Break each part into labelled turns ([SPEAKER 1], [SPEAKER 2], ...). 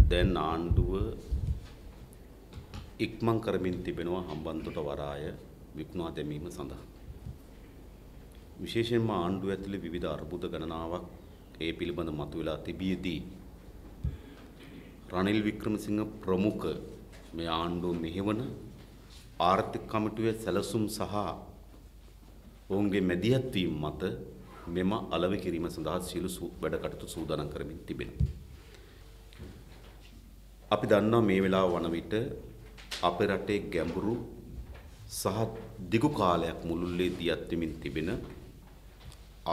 [SPEAKER 1] දැන් ආණ්ඩුව ඉක්මන් කරමින් තිබෙනවා හම්බන්තොට වරාය විකුණා දැමීම සඳහා. විශේෂයෙන්ම ආණ්ඩුව ඇතුලේ විවිධ අර්බුද ගණනාවක් ඒ පිළිබඳ මතුවලා තිබියදී රනිල් වික්‍රමසිංහ ප්‍රමුඛ මේ ආණ්ඩුව මෙහෙවන ආර්ථික කමිටුවේ සැලසුම් සහ ඔවුන්ගේ මැදිහත් වීම මත මෙම අලෙවි කිරීම සඳහා සියලු වැඩ කටයුතු සූදානම් කරමින් තිබෙනවා. අපි දන්නවා මේ වෙලාව වන විට අපේ රටේ ගැඹුරු සහ දිගු කාලයක් මුළුල්ලේ දියත් වෙමින් තිබෙන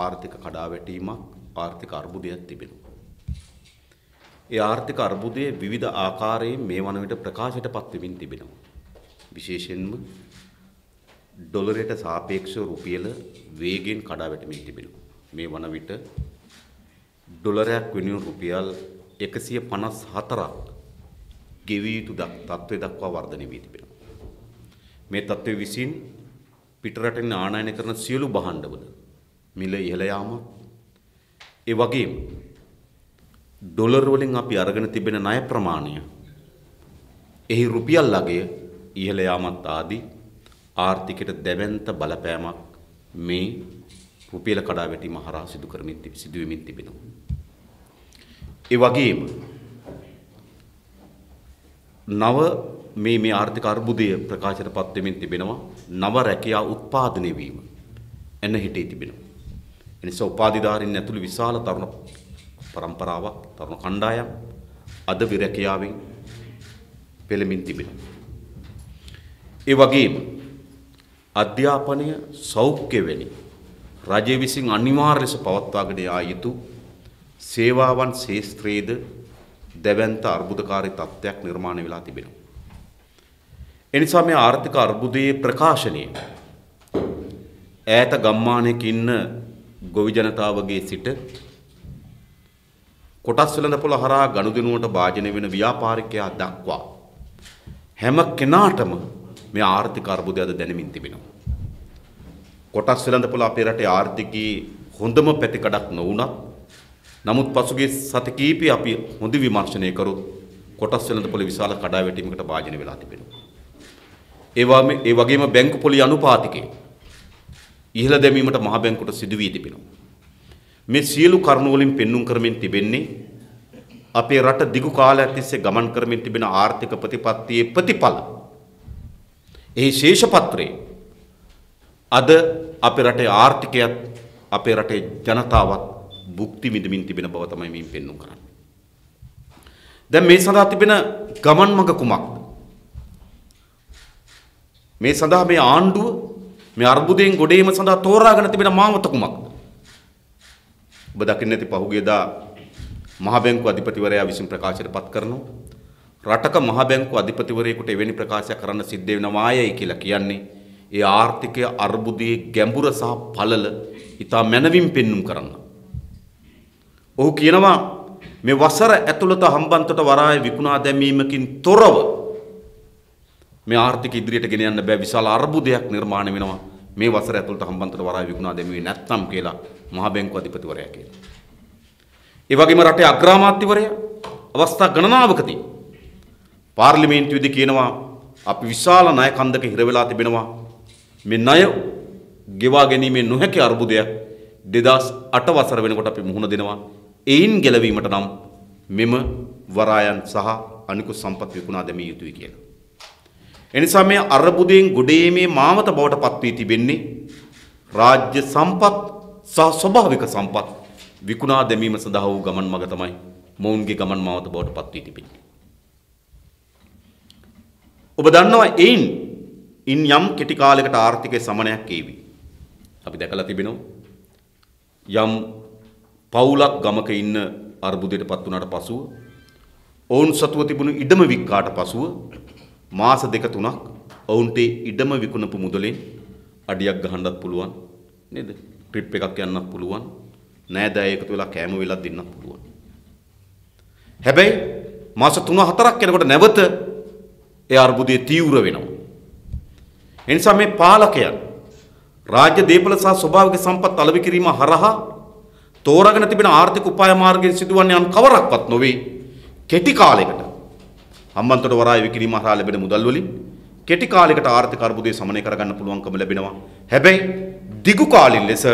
[SPEAKER 1] ආර්ථික කඩාවැටීමක් ආර්ථික අර්බුදයක් තිබෙනවා. ඒ ආර්ථික අර්බුදයේ විවිධ ආකාරයෙන් මේ වන විට ප්‍රකාශයටපත් වෙමින් තිබෙනවා. විශේෂයෙන්ම ඩොලරයට සාපේක්ෂව රුපියල වේගයෙන් කඩාවැටෙමින් තිබෙනවා. මේ වන විට ඩොලරයක් වෙනුවෙන් රුපියල් 154ක් ගෙවිය යුතු තත්ත්වය දක්වා වර්ධනය වී තිබෙනවා. මේ තත්ත්වය විසින් පිටරටින් ආනයනය කරන සියලු භාණ්ඩවල මිල ඉහළ යාමක්, ඒ වගේම ඩොලර් වලින් අපි අරගෙන තිබෙන ණය ප්‍රමාණය, එහි රුපියල් අගය ඉහළ යාමත් ආදී ආර්ථිකයට දැවැන්ත බලපෑමක් මේ රුපියල කඩාවැටීම හරහා සිදුවෙමින් තිබෙනවා. ඒ වගේම නව මේ ආර්ථික අර්බුදය ප්‍රකාශයටපත් වෙමින් තිබෙනවා. නව රැකියා උත්පාදනය වීම එන්න හිටේ තිබෙනවා. එනිසා උපාධිධාරීන් ඇතුළු විශාල තරුණ පරම්පරාවක්, තරුණ කණ්ඩායම් අද විරැකියාවෙන් පෙළමින් තිබෙනවා. ඒ වගේම අධ්‍යාපනය, සෞඛ්‍ය වැනි රජය විසින් අනිවාර්ය ලෙස පවත්වාගෙන යා යුතු සේවාවන් ශේෂ්ත්‍රයේද දැවැන්ත අර්බුදකාරී තත්ත්වයක් නිර්මාණය වෙලා තිබෙනවා. එනිසා මේ ආර්ථික අර්බුදයේ ප්‍රකාශනය ඈත ගම්මානයක ඉන්න ගොවි ජනතාවගේ සිට කොටස් වෙළඳපොළ හරහා ගනුදෙනුවට භාජනය වෙන ව්‍යාපාරිකයා දක්වා හැම කෙනාටම මේ ආර්ථික අර්බුදය අද දැනෙමින් තිබෙනවා. කොටස් වෙළඳපොළ අපේ රටේ ආර්ථිකයේ හොඳම පැතිකඩක් නොවුණත්, නමුත් පසුගිය සති කිහිපය අපි හොඳ විමර්ශනය කරොත් කොටස් වෙළඳපොළ විශාල කඩාවැටීමකට භාජනය වෙලා තිබෙනවා. ඒ වගේම බැංකු පොලි අනුපාතිකය ඉහළ දැමීමට මහ බැංකුවට සිදු වී තිබෙනවා. මේ සියලු කරුණු වලින් පෙන්눔 කරමින් තිබෙන්නේ අපේ රට දිගු කාලයක් තිස්සේ ගමන් කරමින් තිබෙන ආර්ථික ප්‍රතිපත්තියේ ප්‍රතිඵල. එහි ශේෂපත්‍රයේ අද අපේ රටේ ආර්ථිකයත් අපේ රටේ ජනතාවත් භුක්ති විඳමින් තිබෙන බව තමයි මේ පෙන්눔 කරන්නේ. දැන් මේ සඳහා තිබෙන ගමන් මඟ කුමක්ද? මේ සඳහා මේ ආණ්ඩුව මේ අර්බුදයෙන් ගොඩේම සඳහා තෝරාගෙන තිබෙන මාවත කුමක්ද? ඔබ දකින්න ඇති පහුගියදා මහ බැංකුව අධිපතිවරයා විසින් ප්‍රකාශයටපත් කරනවා. රටක මහ බැංකුව අධිපතිවරයෙකුට එවැනි ප්‍රකාශයක් කරන්න සිද්ධ වෙනවායයි කියලා කියන්නේ ඒ ආර්ථිකය අර්බුදයේ ගැඹුර සහ පළල ඉතා මැනවින් පෙන්눔 කරන්න. ඔහු කියනවා මේ වසර ඇතුළත හම්බන්තොට වරාය විකුණා දැමීමකින් තොරව මේ ආර්ථික ඉදිරියට ගෙන යන්න බෑ, විශාල අර්බුදයක් නිර්මාණය වෙනවා මේ වසර ඇතුළත හම්බන්තොට වරාය විකුණා දැමීමේ නැත්නම් කියලා මහ බැංකුව අධිපතිවරයා කියනවා. ඒ වගේම රටේ අග්‍රාමාත්‍යවරයා අවස්ථා ගණනාවකදී පාර්ලිමේන්තුවේදී කියනවා අපි විශාල ණය කන්දක හිර වෙලා තිබෙනවා. මේ ණය ගෙවා ගැනීමේ නොහැකි අර්බුදයක් 2008 වසර වෙනකොට අපි මුහුණ දෙනවා. එයින් ගැලවීමට නම් මෙම වරායන් සහ අනිකුත් සම්පත් විකුණා දැමිය යුතුයි කියලා. එනිසා මේ අර්බුදයෙන් ගොඩේීමේ මාවත බවට පත් වී තිබෙන්නේ රාජ්‍ය සම්පත් සහ ස්වභාවික සම්පත් විකුණා දැමීම සඳහා වූ ගමන් මඟ තමයි මොවුන්ගේ ගමන් මාවත බවට පත් වී තිබෙන්නේ. ඔබ දන්නවා එයින් යම් කෙටි කාලයකට ආර්ථිකයේ සමනයක් ඒවි. අපි දැකලා තිබෙනවා යම් පවුලක් ගමක ඉන්න අර්බුදයට පත් වුණාට පසුව ඔවුන් සතුව තිබුණු ඉඩම වික්කාට පසුව මාස 2-3ක් ඔවුන්ට ඉඩම විකුණපු මුදලෙන් අඩියක් ගහන්නත් පුළුවන් නේද? ට්‍රිප් එකක් යන්නත් පුළුවන්. නෑදෑය එකතු වෙලා කෑම වෙලක් දෙන්නත් පුළුවන්. හැබැයි මාස 3-4ක් යනකොට නැවත ඒ අර්බුදය තීව්‍ර වෙනවා. එනිසා මේ පාලකයන් රාජ්‍ය දේපල සහ ස්වභාවික සම්පත් අලෙවි කිරීම හරහා තෝරාගෙන තිබෙන ආර්ථික උපාය මාර්ගයෙන් සිදුවන්නේ අන් කවරක්වත් නොවේ. කෙටි කාලයකට හම්බන්තොට වරාය විකිණීම හරහා ලැබෙන මුදල් වලින් කෙටි කාලයකට ආර්ථික අර්බුදය සමනය කරගන්න පුළුවන්කම ලැබෙනවා. හැබැයි දිගු කාලින් ලෙස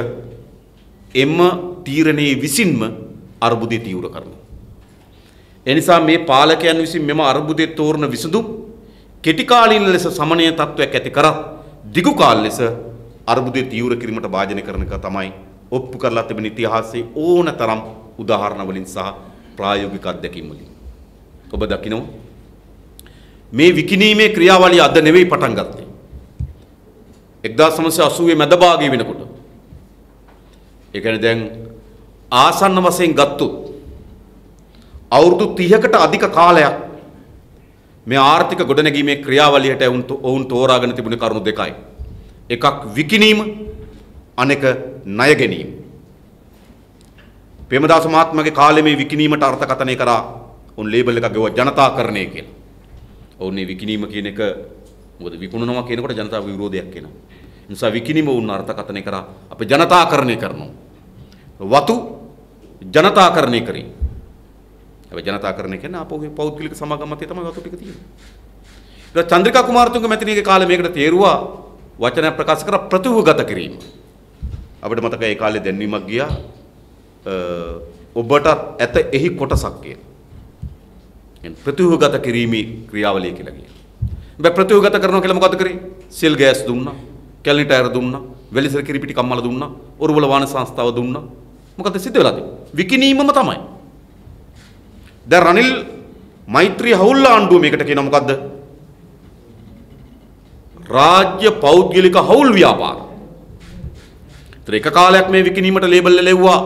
[SPEAKER 1] එම තීරණයේ විසින්ම අර්බුදය තීව්‍ර කරනවා. එනිසා මේ පාලකයන් විසින් මෙම අර්බුදයේ තෝරන විසඳුම් කෙටි කාලින ලෙස සමනය තත්වයක් ඇති කරත් දිගු කාල ලෙස අර්බුදය තීව්‍ර කිරීමට භාජනය කරන එක තමයි ඔප්පු කරලා තිබෙන ඉතිහාසයේ ඕනතරම් උදාහරණ වලින් සහ ප්‍රායෝගික අත්දැකීම් වලින්. ඔබ දකිනවා මේ විකිණීමේ ක්‍රියාවලිය අද නෙවෙයි පටන් ගත්තේ. 1980 මැද භාගයේ වෙනකොට. ඒ කියන්නේ දැන් ආසන්න වශයෙන් ගත්තොත් අවුරුදු 30කට අධික කාලයක් මේ ආර්ථික ගොඩනැගීමේ ක්‍රියාවලියට ඔවුන් තෝරාගෙන තිබුණේ කරුණු දෙකයි. එකක් විකිණීම, අනෙක ණය ගැනීම. ප්‍රේමදාස මහත්මයාගේ කාලේ මේ විකිණීමට අර්ථකථනය කරා උන් ලේබල් එකක් ගෙවුවා ජනතාකරණය කියලා. ඔවුන් මේ විකිණීම කියන එක මොකද විකුණනවා කියනකොට ජනතාව විරෝධයක් එනවා. ඒ නිසා විකිණීම උන් අර්ථකථනය කරා අපි ජනතාකරණය කරනවා. වතු ජනතාකරණය කරේ. හැබැයි ජනතාකරණය කියන්නේ ආපහු පෞද්ගලික සමාගම් මතය තමයි වතු ටික තියෙන්නේ. ඊට චන්ද්‍රිකා කුමාරතුංග මැතිණියගේ කාලේ මේකට තේරුවා වචනයක් ප්‍රකාශ කර ප්‍රතිවගත කිරීම. අපිට මතකයි ඒ කාලේ දැන්වීමක් ගියා ඔබට ඇත එහි කොටසක් කියලා. ප්‍රතිවගත කිරීමේ ක්‍රියාවලිය කියලා කියනවා. හැබැයි ප්‍රතිවගත කරනවා කියලා මොකද කරේ? සෙල් ගෑස් දුන්නා, කැලණි ටයර් දුන්නා, වෙලිසර කිරිපිටි කම්මල දුන්නා, ඔරුවල වාහන සංස්ථාව දුන්නා. මොකද සිද්ධ වෙලා තියෙන්නේ? විකිණීමම තමයි. දැන් රනිල් මෛත්‍රී හවුල් ආණ්ඩුව මේකට කියනවා මොකද්ද? රාජ්‍ය පෞද්ගලික හවුල් ව්‍යාපාර. ඒතර එක කාලයක් මේ විකිණීමට ලේබල් ලැබුවා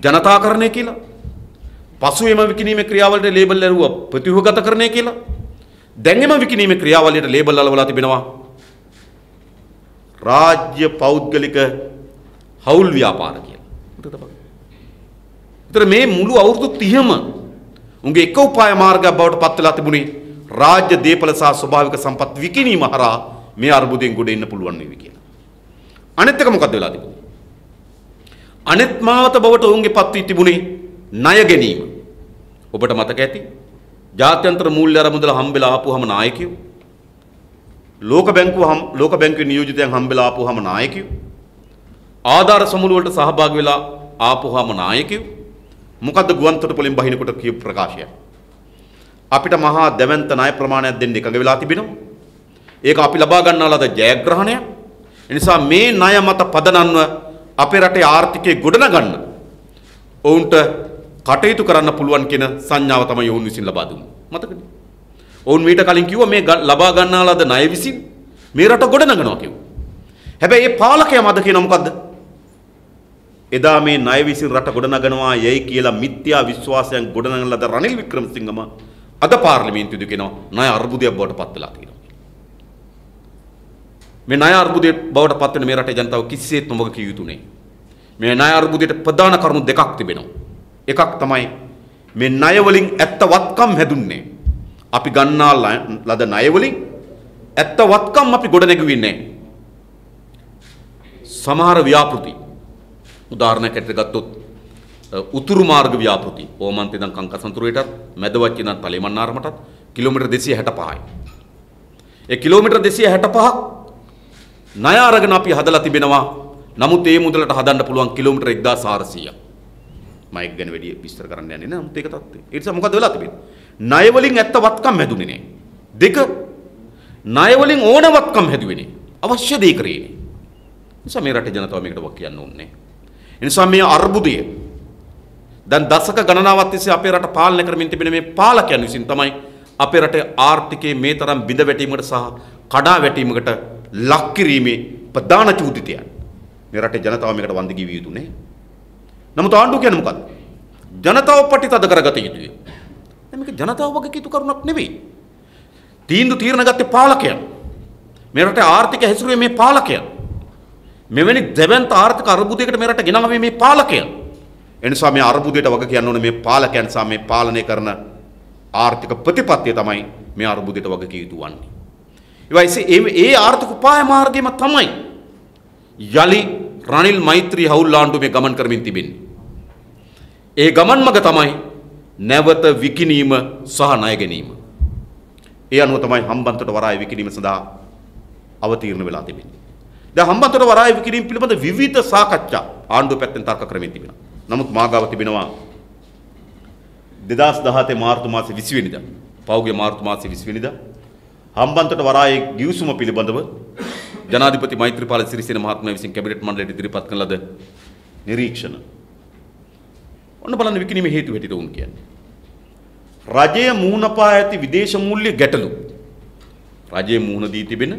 [SPEAKER 1] ජනතාකරණය කියලා. පසුවෙම විකිණීමේ ක්‍රියාවලියට ලේබල් ලැබුවා ප්‍රතිවගතකරණය කියලා. දැන් එම විකිණීමේ ක්‍රියාවලියට ලේබල් අලවලා තිබෙනවා රාජ්‍ය පෞද්ගලික හවුල් ව්‍යාපාර කියලා. ඒතර මේ මුළු අවුරුදු 30ම උන්ගේ එක උපාය මාර්ගයක් බවට පත් වෙලා තිබුණේ රාජ්‍ය දේපල සහ ස්වභාවික සම්පත් විකිණීම හරහා මේ අර්බුදයෙන් ගොඩ එන්න පුළුවන් වෙවි කියලා. අනෙත් එක මොකද්ද වෙලා තිබුණේ? අනෙත් මාවත බවට උන්ගේ පත් වී තිබුණේ ණය ගැනීම. ඔබට මතක ඇති ජාත්‍යන්තර මූල්‍ය අරමුදල හම්බෙලා ආපුවම නායකයෝ ලෝක බැංකුවේ නියෝජිතයන් හම්බෙලා ආපුවම නායකයෝ ආධාර සමුළු වලට සහභාගී වෙලා ආපුවම නායකයෝ මොකද්ද ගුවන්තොටුපළින් බහිනකොට කියපු ප්‍රකාශය? අපිට මහා දැවැන්ත ණය ප්‍රමාණයක් දෙන්න එකඟ වෙලා තිබෙනවා. ඒක අපි ලබා ගන්නා ලද ජයග්‍රහණයක්. ඒ නිසා මේ ණය මත පදනම්ව අපේ රටේ ආර්ථිකය ගොඩනගන්න ඔවුන්ට කටයුතු කරන්න පුළුවන් කියන සංඥාව තමයි ඔවුන් විසින් ලබා දුන්නේ. මතකද? ඔවුන් මීට කලින් කිව්වා මේ ලබා ගන්නා ලද ණය විසින් මේ රට ගොඩනගනවා කිව්වා. හැබැයි මේ පාලකයා මද කියන මොකද්ද? එදා මේ ණය විසින් රට ගොඩනගනවා යයි කියලා මිත්‍යා විශ්වාසයන් ගොඩනගන ලද රනිල් වික්‍රමසිංහම අද පාර්ලිමේන්තුවේදී කියනවා ණය අර්බුදයක් බවට පත් වෙලා තියෙනවා. මේ ණය අර්බුදයට බවට පත් වෙන මේ රටේ ජනතාව කිසිසේත් නොමග කිය යුතු නෑ. මේ ණය අර්බුදයට ප්‍රධාන කරුණු දෙකක් තිබෙනවා. එකක් තමයි මේ ණය වලින් ඇත්ත වත්කම් හැදුන්නේ. අපි ගන්නා ලද ණය වලින් ඇත්ත වත්කම් අපි ගොඩනැගුවේ නෑ. සමහර ව්‍යාපෘති උදාහරණයක් ඇටියට ගත්තොත් උතුරු මාර්ග ව්‍යාපෘති ඕමන්තේ ඉඳන් කංකසන්තුරේටත් මැදවච්ච ඉඳන් තලේමන්නාරමටත් කිලෝමීටර් 265යි. ඒ කිලෝමීටර් 265ක් ණය අරගෙන අපි හදලා තිබෙනවා. නමුත් ඒ මුදලට හදන්න පුළුවන් කිලෝමීටර් 1400ක්. මම ඒක ගැන වැඩි විස්තර කරන්න යන්නේ නැහැ. නමුත් ඒක තත්ත්වය. ඒ නිසා මොකද වෙලා තිබෙන්නේ? ණය වලින් ඇත්ත වත්කම් හැදුනේ නැහැ. දෙක ණය වලින් ඕන වත්කම් හැදුවේ නැහැ. අවශ්‍ය දේ කරේ නැහැ. නිසා මේ රටේ ජනතාව මේකට වක් කියන්න ඕනේ නැහැ. ඒ නිසා මේ අර්බුදය දැන් දශක ගණනාවක් තිස්සේ අපේ රට පාලනය කරමින් තිබෙන මේ පාලකයන් විසින් තමයි අපේ රටේ ආර්ථිකයේ මේ තරම් බිඳ වැටීමකට සහ කඩා වැටීමකට ලක් කිරීමේ ප්‍රධාන චූදිතයන්. මේ රටේ ජනතාව මේකට වන්දි ගිවිය යුතු නැහැ. නමුත් ආණ්ඩුව කියන්නේ මොකද්ද? ජනතාව පටිතද කරගත යුතුයි. දැන් මේක ජනතාව වගේ කීතු කරුණක් නෙවෙයි. තීරණ ගත්තේ පාලකයන්. මේ රටේ ආර්ථික හැසිරුවේ මේ පාලකයන්. මෙවැනි දෙවන්ත ආර්ථික අර්බුදයකට මේ රට ගෙනාවේ මේ පාලකයන්. එනිසා මේ අර්බුදයට වග කියන්න ඕනේ මේ පාලකයන් සහ මේ පාලනය කරන ආර්ථික ප්‍රතිපත්තිය තමයි මේ අර්බුදයට වග කිය යුතු වන්නේ. ඒ ආර්ථික උපාය මාර්ගයම තමයි යලි රනිල් මෛත්‍රී හවුල් ආණ්ඩුව මේ ගමන් කරමින් තිබෙන්නේ. ඒ ගමන් මඟ තමයි නැවත විකිණීම සහ ණය ගැනීම. ඒ අනුව තමයි හම්බන්තොට වරාය විකිණීම සඳහා අවතීර්ණ වෙලා තිබෙන්නේ. දැන් හම්බන්තොට වරාය විකිණීම පිළිබඳ විවිධ සාකච්ඡා ආණ්ඩුව පැත්තෙන් තර්ක කරමින් තිබෙනවා. නමුත් මාගාව තිබෙනවා 2017 මාර්තු මාසේ 20 වෙනිදා පෞගේ මාර්තු මාසේ 20 වෙනිදා හම්බන්තොට වරායේ ගිවිසුම පිළිබඳව ජනාධිපති මෛත්‍රීපාල සිරිසේන මහත්මයා විසින් කැබිනට් මණ්ඩලයට ඉදිරිපත් කරන ලද නිරීක්ෂණ. ඔන්න බලන්න විකිණීමේ හේතු හැටියට උන් කියන්නේ. රජයේ මුහුණ පා ඇති විදේශ මූල්‍ය ගැටලු. රජයේ මුහුණ දී තිබෙන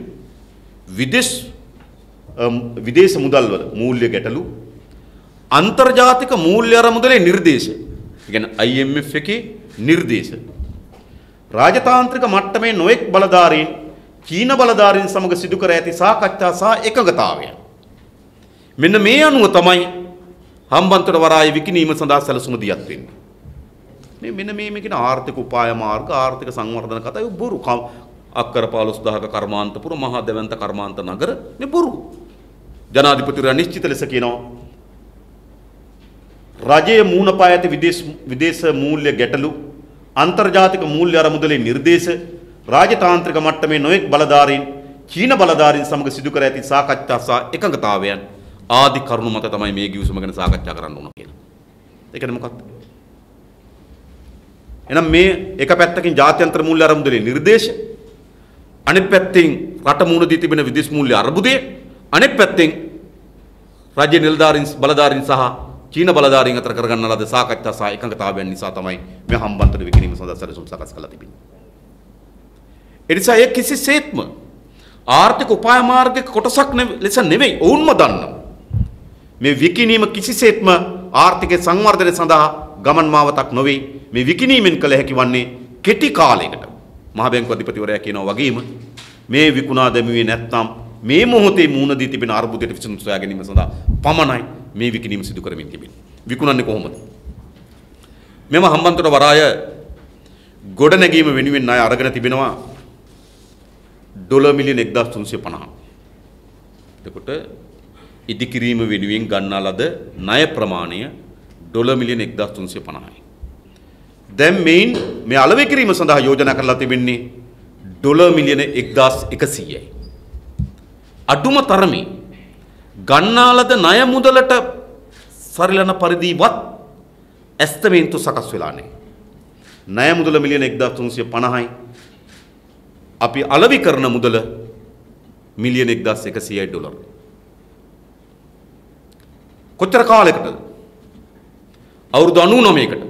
[SPEAKER 1] විදේශ මුදල්වල මූල්‍ය ගැටලු අන්තර්ජාතික මූල්‍ය අරමුදලේ නිර්දේශ. ඒ කියන්නේ IMF එකේ නිර්දේශ. රාජතාන්ත්‍රික මට්ටමේ නොඑක් බලධාරීන් චීන බලධාරීන් සමග සිදු කර ඇති සාකච්ඡා සහ එකඟතාවය. මෙන්න මේ අනුව තමයි හම්බන්තොට වරාය විකිණීම සඳහා සැලසුම දියත් වෙන්නේ. මෙන්න මේ කියන ආර්ථික උපාය මාර්ග ආර්ථික සංවර්ධන කතා බොරු. අක්කර 15000ක කර්මාන්තපුර මහා දෙවන්ත කර්මාන්ත නගර මේ බොරු. ජනාධිපතිවරයා නිශ්චිත ලෙස කියනවා රජයේ මූණ පා ඇති විදේශ මූල්‍ය ගැටලු අන්තර්ජාතික මූල්‍ය අරමුදලේ නිර්දේශ රාජතාන්ත්‍රික මට්ටමේ නොඑක් බලධාරීන් චීන බලධාරීන් සමග සිදු කර ඇති සාකච්ඡා සහ එකඟතාවයන් ආදි කරුණු මත තමයි මේ ගිවිසුම ගැන සාකච්ඡා කරන්න ඕන කියලා. ඒ කියන්නේ මොකක්ද? එහෙනම් මේ එක පැත්තකින් ජාත්‍යන්තර මූල්‍ය අරමුදලේ නිර්දේශ අනෙක් පැත්තෙන් රට මුහුණ දී තිබෙන විදේශ මූල්‍ය අර්බුදය අනෙක් පැත්තෙන් රාජ්‍ය නිලධාරීන් බලධාරීන් සහ චීන බලධාරීන් අතර කරගන්න ලද සාකච්ඡා සහ එකඟතාවයන් නිසා තමයි මේ හම්බන්තොට විකිණීම සඳහා සැලසුම් සකස් කරලා තිබෙන්නේ. ඒ නිසා ඒ කිසිසේත්ම ආර්ථික උපාය මාර්ගයක කොටසක් ලෙස නෙවෙයි ඔවුන්ම දන්නවා. මේ විකිණීම කිසිසේත්ම ආර්ථික සංවර්ධනය සඳහා ගමන් මාවතක් නොවේ. මේ විකිණීමෙන් කළ හැකි වන්නේ කෙටි කාලයකට. මහ බැංකුව අධිපතිවරයා කියනවා වගේම මේ විකුණා දැමුවේ නැත්නම් මේ මොහොතේ මුහුණ දී තිබෙන අර්බුදයට විසඳුම් සොයා ගැනීම සඳහා පමණයි මේ විකිණීම සිදු කරමින් තිබෙන්නේ. විකුණන්නේ කොහොමද? මෙම හම්බන්තොට වරාය ගොඩනැගීම වෙනුවෙන් ණය අරගෙන තිබෙනවා ඩොලර් මිලියන 1350. එතකොට ඉදිකිරීම වෙනුවෙන් ගන්නා ලද ණය ප්‍රමාණය ඩොලර් මිලියන 1350යි. දැන් මේ අලෙවි කිරීම සඳහා යෝජනා කරලා තිබෙන්නේ ඩොලර් මිලියන 1100යි. අඩුම තරමේ ගන්නා ලද ණය මුදලට සරිලන පරිදිවත් ඇස්තමේන්තු සකස් වෙලා නැහැ. ණය මුදල මිලියන 1350යි. අපි අලෙවි කරන මුදල මිලියන 1100යි ඩොලර්. කොච්චර කාලයකටද? අවුරුදු 99කට.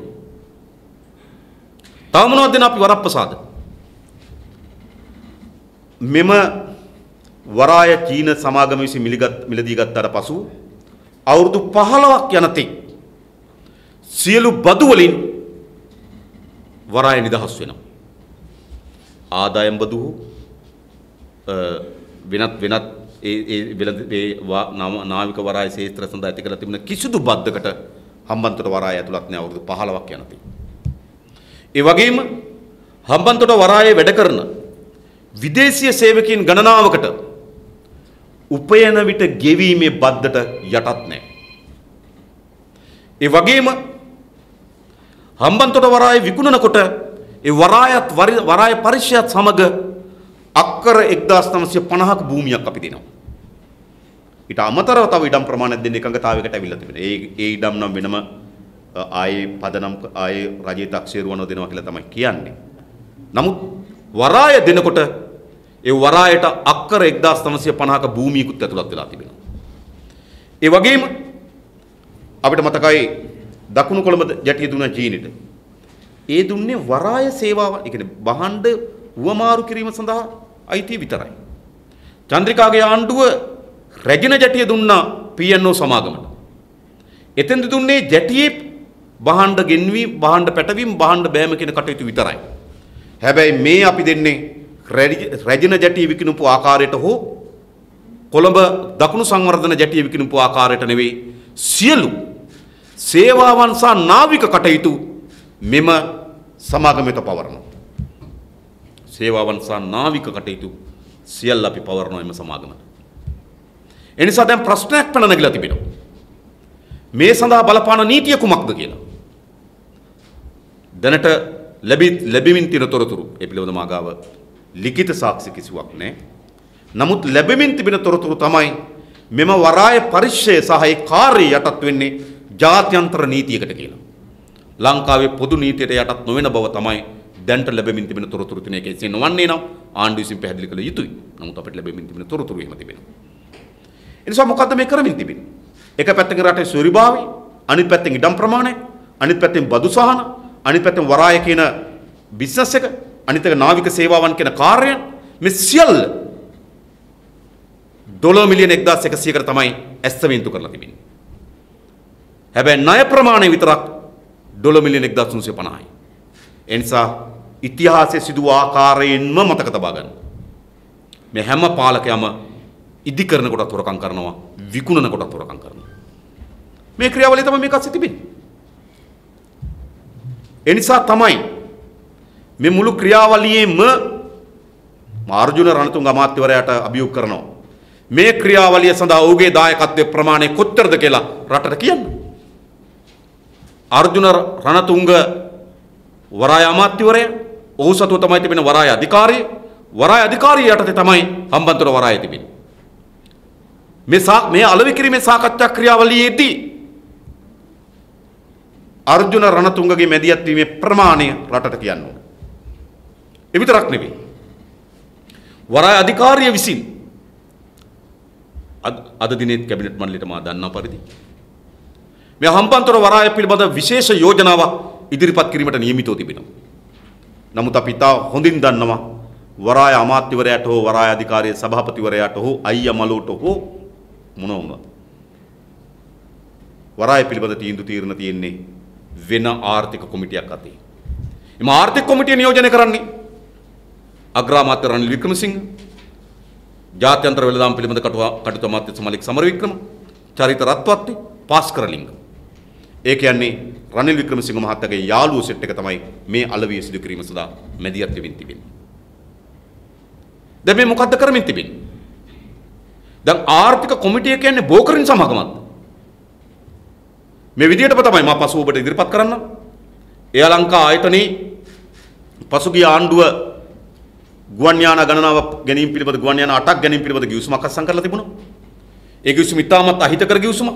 [SPEAKER 1] තව මොනවද දෙන අපි වරප්‍රසාද? මෙම වරාය චීන සමාගම විසින් මිලදී ගත්තාට පසු අවුරුදු 15ක් යනතෙක් සියලු බදු වලින් වරාය නිදහස් වෙනවා. ආදායම් බදු වෙනත් ඒ නාවික වරාය ශේත්‍ර සඳහා ඇති කරලා තිබෙන කිසිදු බද්දකට හම්බන්තොට වරාය ඇතුළත් නැහැ අවුරුදු 15ක් යනතෙක්. ඒ වගේම හම්බන්තොට වරායේ වැඩ කරන විදේශීය සේවකයන් ගණනාවකට උපයන විට ගෙවීමේ බද්දට යටත් නැහැ. ඒ වගේම හම්බන්තොට වරාය විකුණනකොට ඒ වරාය පරිශ්‍රයත් සමග අක්කර 1950ක භූමියක් අපි දෙනවා. ඊට අමතරව තව ඉඩම් ප්‍රමාණයක් දෙන්න එකඟතාවයකට අවිල්ලා තිබෙනවා. ඒ ඉඩම් නම් වෙනම ආයේ පදනම් ආයේ රජයේ තක්සේරුවන දෙනවා කියලා තමයි කියන්නේ. නමුත් වරාය දෙනකොට ඒ වරායට අක්කර 1950ක භූමියකුත් ඇතුළත් වෙලා තිබෙනවා. ඒ වගේම අපිට මතකයි දකුණු කොළඹ ජැටිය දුන්න චීනෙට. ඒ දුන්නේ වරාය සේවාව, ඒ කියන්නේ බහඬ උවමාරු කිරීම සඳහා අයිතිය විතරයි. චන්ද්‍රිකාගේ ආණ්ඩුව රැජින ජැටිය දුන්නා PNO සමාගමට. එතෙන්ද දුන්නේ ජැටියේ බහඬ ගෙන්වීම, බහඬ පැටවීම, බහඬ බෑම කියන කටයුතු විතරයි. හැබැයි මේ අපි දෙන්නේ රැජින ජැටිය විකිණපු ආකාරයට හෝ කොළඹ දකුණු සංවර්ධන ජැටිය විකිණපු ආකාරයට නෙවෙයි, සියලු සේවාවන් සහ නාවික කටයුතු මෙම සමාගමයට පවරනවා. සේවාවන් සහ නාවික කටයුතු සියල්ල අපි පවරනවා එම සමාගමට. එනිසා දැන් ප්‍රශ්නයක් පැන නැගිලා තිබෙනවා. මේ සඳහා බලපාන නීතිය කුමක්ද කියලා. දැනට ලැබෙමින් තියෙන තොරතුරු ඒ පිළිබඳව මාගාව ලිඛිත සාක්ෂි කිසිවක් නැහැ. නමුත් ලැබෙමින් තිබෙන තොරතුරු තමයි මෙම වරාය පරිශ්‍රය සහ ඒ කාර්යය යටත් වෙන්නේ ජාත්‍යන්තර නීතියකට කියලා. ලංකාවේ පොදු නීතියට යටත් නොවන බව තමයි දැනට ලැබෙමින් තිබෙන තොරතුරු තියෙන එක. එසේ නොවන්නේ නම් ආණ්ඩුව විසින් පැහැදිලි කළ යුතුයි. නමුත් අපිට ලැබෙමින් තිබෙන තොරතුරු එහෙම තිබෙනවා. ඒ නිසා මොකද්ද මේ කරමින් තිබෙන්නේ? එක පැත්තකින් රටේ ස්වෛරභාවය, අනිත් පැත්තෙන් ඉඩම් ප්‍රමාණය, අනිත් පැත්තෙන් බදු සහන, අනිත් පැත්තෙන් වරාය කියන බිස්නස් එක, අනිත් එක නාවික සේවාවන් කියන කාර්යයන්, මේ සියල්ල $1 මිලියන 1100කට තමයි ඇස්තමේන්තු කරලා තිබෙන්නේ. හැබැයි ණය ප්‍රමාණය විතරක් $1 මිලියන 1350යි. ඒ නිසා ඉතිහාසයේ සිදු ආකාරයෙන්ම මතක තබා ගන්න. මේ හැම පාලකයම ඉදි කරන කොටත් හොරකම් කරනවා, විකුණන කොටත් හොරකම් කරනවා. මේ ක්‍රියාවලිය තමයි මේක අස්සේ තිබෙන්නේ. ඒ නිසා තමයි මේ මුළු ක්‍රියාවලියෙම අර්ජුන රණතුංග අමාත්‍යවරයාට අභියෝග කරනවා. මේ ක්‍රියාවලිය සඳහා ඔහුගේ දායකත්වයේ ප්‍රමාණය කොච්චරද කියලා රටට කියන්න. අර්ජුන රණතුංග වරාය අමාත්‍යවරයා, ඔහු සතුව තමයි තිබෙන වරාය අධිකාරිය. වරාය අධිකාරිය යටතේ තමයි හම්බන්තොට වරාය තිබෙන්නේ. මේ අලෙවි කිරීමේ සාකච්ඡා ක්‍රියාවලියේදී අර්ජුන රණතුංගගේ මැදිහත් වීමේ ප්‍රමාණය රටට කියන්න ඕන. ඒ විතරක් නෙවෙයි. වරාය අධිකාරිය විසින් අද දිනේ කැබිනට් මණ්ඩලයට මා දන්නා පරිදි මේ හම්බන්තොට වරාය පිළිබඳ විශේෂ යෝජනාවක් ඉදිරිපත් කිරීමට නියමිතව තිබෙනවා. නමුත් අපි තා හොඳින් දන්නවා වරාය අමාත්‍යවරයාට හෝ වරාය අධිකාරියේ සභාපතිවරයාට හෝ අයියා මලුට හෝ මොන වුණා වරාය පිළිබඳ තීරණ තියෙන්නේ වෙන ආර්ථික කොමිටියක් අතේ. එම ආර්ථික කොමිටිය නියෝජනය කරන්නේ අග්‍රාමාත්‍ය රනිල් වික්‍රමසිංහ, ජාත්‍යන්තර වෙළඳාම් පිළිබඳ කටයුතු අමාත්‍ය සමලික් සමරවික්‍රම, චරිත රත්වත්ති, පාස්කරලිංග. ඒ කියන්නේ රනිල් වික්‍රමසිංහ මහත්තයාගේ යාළුවෝ සෙට් එක තමයි මේ අලවිය සිදු කිරීම සඳහා මැදිහත් වෙමින් තිබෙන්නේ. දැන් මේ මොකද්ද කරමින් තිබෙන්නේ? දැන් ආර්ථික කොමිටිය කියන්නේ බෝකරින් සමාගමක්ද? මේ විදිහටම තමයි මම පසුව ඔබට ඉදිරිපත් කරන්න. එයා ලංකා ආයතනයේ පසුගිය ආණ්ඩුව ගුවන් යාන ගණනාව ගැනීම පිළිබඳ ගුවන් යාන 8ක් ගැනීම පිළිබඳ ගිවිසුමක් අත්සන් කරලා තිබුණා. ඒ ගිවිසුම ඉතාමත් අහිතකර ගිවිසුමක්.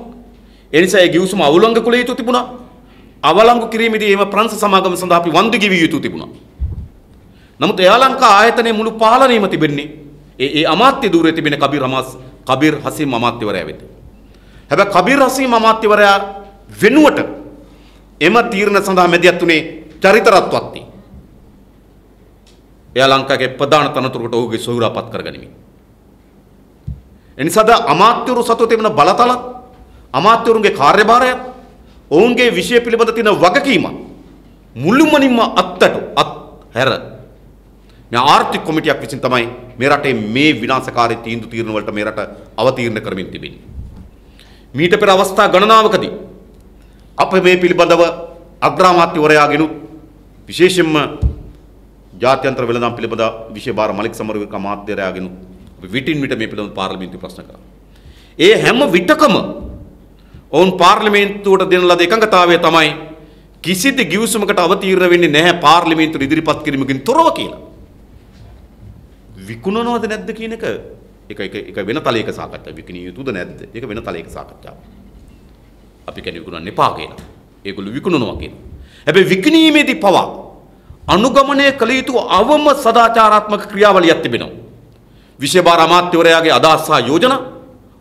[SPEAKER 1] ඒ නිසා ඒ ගිවිසුම අවලංගු කළ යුතු තිබුණා. අවලංගු කිරීමේදී එම ප්‍රංශ සමාගම සඳහා අපි වන්දි ගෙවිය යුතු තිබුණා. නමුත් එයා ලංකා ආයතනයේ මුළු පාලනයම තිබෙන්නේ ඒ අමාත්‍ය ධූරයේ තිබෙන කබීර් හසීම් අමාත්‍යවරයා වෙත. හැබැයි කබීර් හසීම් අමාත්‍යවරයා වෙනුවට එම තීරණ සඳහා මැදිහත් වුණේ චරිත රත්වත්ති. එයා ලංකාවේ ප්‍රධාන තනතුරකට ඔහුගේ සොයුරාපත් කරගනිමින්. එනිසාද අමාත්‍යවරු සතුව තිබෙන බලතල, අමාත්‍යවරුන්ගේ කාර්යභාරය, ඔවුන්ගේ විෂය පිළිබඳ තියෙන වගකීම මුළුමනින්ම අත්හැර මේ ආර්ථික කොමිටියක් විසින් තමයි මේ රටේ මේ විනාශකාරී තීරණ වලට මේ රට අවතීර්ණ කරමින් තිබෙන්නේ. මීට පෙර අවස්ථා ගණනාවකදී අප මේ පිළිබඳව අග්‍රාමාත්‍යවරයාගෙනුත් විශේෂයෙන්ම ජාත්‍යන්තර වෙළඳාම් පිළිබඳ විශේෂ භාර මලික් සමරවික අමාත්‍යවරයාගෙනුත් අපි විටින් විට මේ පිළිබඳව පාර්ලිමේන්තුවේ ප්‍රශ්න කරා. ඒ හැම විටකම ඔවුන් පාර්ලිමේන්තුවට දෙන ලද එකඟතාවය තමයි කිසිදු ගිවිසුමකට අවතීර්ණ වෙන්නේ නැහැ පාර්ලිමේන්තුව ඉදිරිපත් කිරීමකින් තොරව කියලා. විකුණනවද නැද්ද කියන එක වෙන තලයක සාකච්ඡාවක්. විකිණිය යුතුද නැද්ද? ඒක වෙන තලයක සාකච්ඡාවක්. අපි කියන්නේ විකුණන්න එපා කියලා. ඒගොල්ලෝ විකුණනවා කියලා. හැබැයි විකිණීමේදී පවා අනුගමනය කළ යුතු අවම සදාචාරාත්මක ක්‍රියාවලියක් තිබෙනවා. විශේෂ භාර අමාත්‍යවරයාගේ අදහස් සහ යෝජනා,